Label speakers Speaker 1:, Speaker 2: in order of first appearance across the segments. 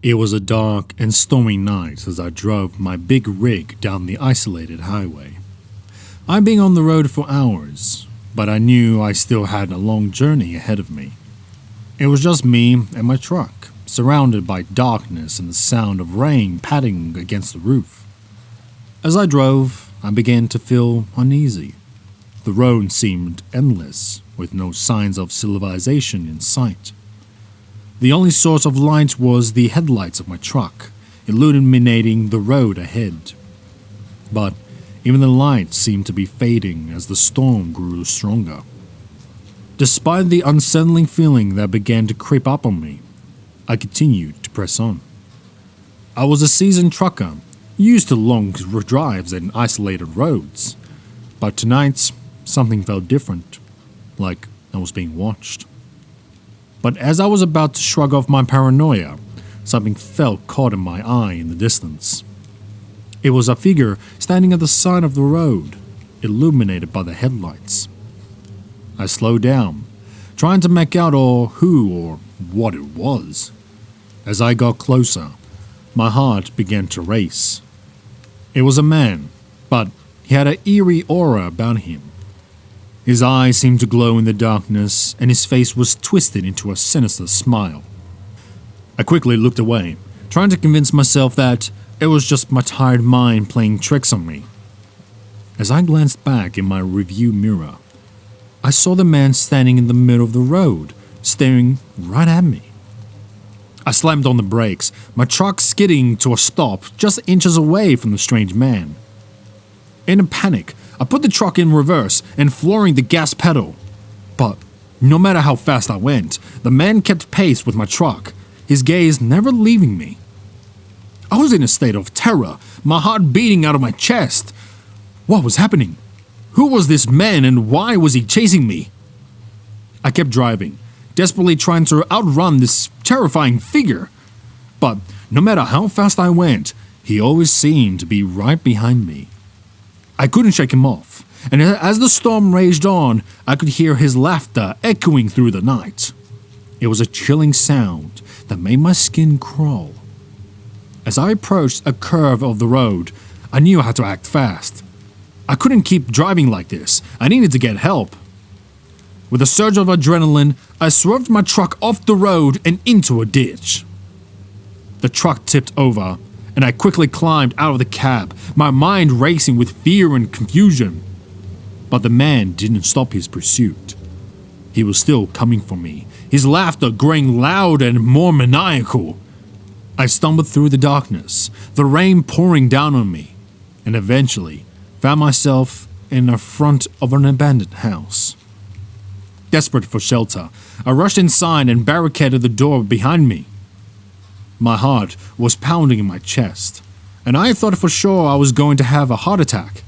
Speaker 1: It was a dark and stormy night as I drove my big rig down the isolated highway. I'd been on the road for hours, but I knew I still had a long journey ahead of me. It was just me and my truck, surrounded by darkness and the sound of rain patting against the roof. As I drove, I began to feel uneasy. The road seemed endless, with no signs of civilization in sight. The only source of light was the headlights of my truck, illuminating the road ahead. But even the light seemed to be fading as the storm grew stronger. Despite the unsettling feeling that began to creep up on me, I continued to press on. I was a seasoned trucker, used to long drives and isolated roads, but tonight something felt different, like I was being watched. But as I was about to shrug off my paranoia, something felt caught in my eye in the distance. It was a figure standing at the side of the road, illuminated by the headlights. I slowed down, trying to make out who or what it was. As I got closer, my heart began to race. It was a man, but he had an eerie aura about him. His eyes seemed to glow in the darkness, and his face was twisted into a sinister smile. I quickly looked away, trying to convince myself that it was just my tired mind playing tricks on me. As I glanced back in my review mirror, I saw the man standing in the middle of the road, staring right at me. I slammed on the brakes, my truck skidding to a stop just inches away from the strange man. In a panic, I put the truck in reverse and flooring the gas pedal. But no matter how fast I went, the man kept pace with my truck, his gaze never leaving me. I was in a state of terror, my heart beating out of my chest. What was happening? Who was this man and why was he chasing me? I kept driving, desperately trying to outrun this terrifying figure. But no matter how fast I went, he always seemed to be right behind me. I couldn't shake him off, and as the storm raged on, I could hear his laughter echoing through the night. It was a chilling sound that made my skin crawl. As I approached a curve of the road, I knew I had to act fast. I couldn't keep driving like this. I needed to get help. With a surge of adrenaline, I swerved my truck off the road and into a ditch. The truck tipped over, and I quickly climbed out of the cab, my mind racing with fear and confusion. But the man didn't stop his pursuit. He was still coming for me, his laughter growing loud and more maniacal. I stumbled through the darkness, the rain pouring down on me, and eventually found myself in the front of an abandoned house. Desperate for shelter, I rushed inside and barricaded the door behind me. My heart was pounding in my chest, and I thought for sure I was going to have a heart attack.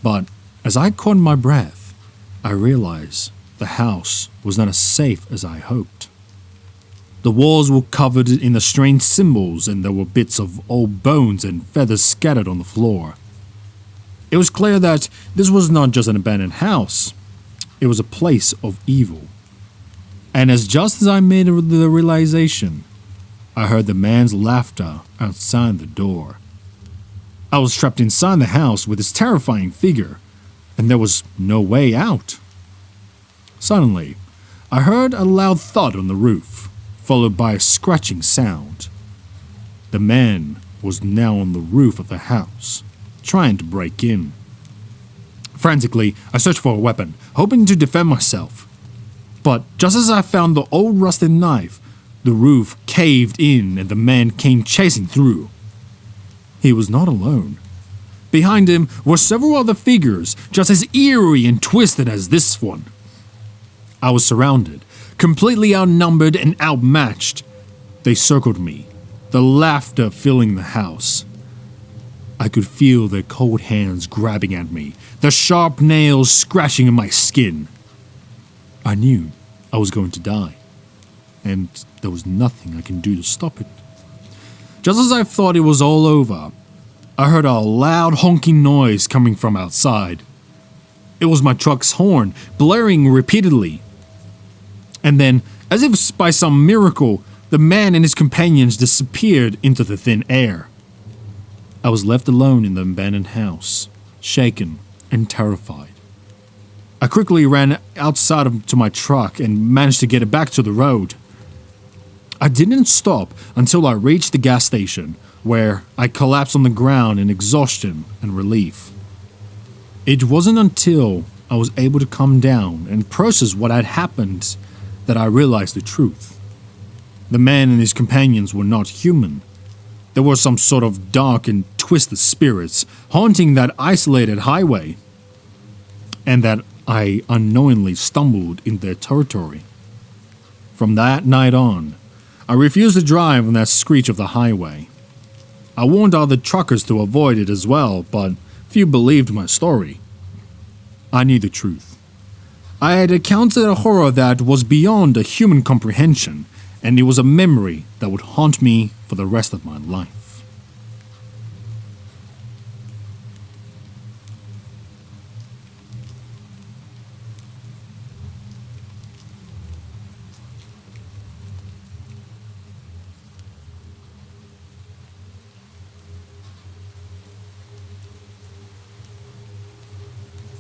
Speaker 1: But as I caught my breath, I realized the house was not as safe as I hoped. The walls were covered in the strange symbols, and there were bits of old bones and feathers scattered on the floor. It was clear that this was not just an abandoned house, it was a place of evil. And just as I made the realization, I heard the man's laughter outside the door. I was trapped inside the house with this terrifying figure, and there was no way out. Suddenly, I heard a loud thud on the roof, followed by a scratching sound. The man was now on the roof of the house, trying to break in. Frantically, I searched for a weapon, hoping to defend myself. But just as I found the old rusted knife, the roof caved in and the man came chasing through. He was not alone. Behind him were several other figures, just as eerie and twisted as this one. I was surrounded, completely outnumbered and outmatched. They circled me, the laughter filling the house. I could feel their cold hands grabbing at me, the sharp nails scratching in my skin. I knew I was going to die, and there was nothing I can do to stop it. Just as I thought it was all over, I heard a loud honking noise coming from outside. It was my truck's horn, blaring repeatedly. And then, as if by some miracle, The man and his companions disappeared into the thin air. I was left alone in the abandoned house, shaken and terrified. I quickly ran outside to my truck and managed to get it back to the road. I didn't stop until I reached the gas station, where I collapsed on the ground in exhaustion and relief. It wasn't until I was able to calm down and process what had happened that I realized the truth. The man and his companions were not human. There were some sort of dark and twisted spirits haunting that isolated highway, and that I unknowingly stumbled in their territory. From that night on, I refused to drive on that stretch of the highway. I warned other truckers to avoid it as well, but few believed my story. I knew the truth. I had encountered a horror that was beyond a human comprehension, and it was a memory that would haunt me for the rest of my life.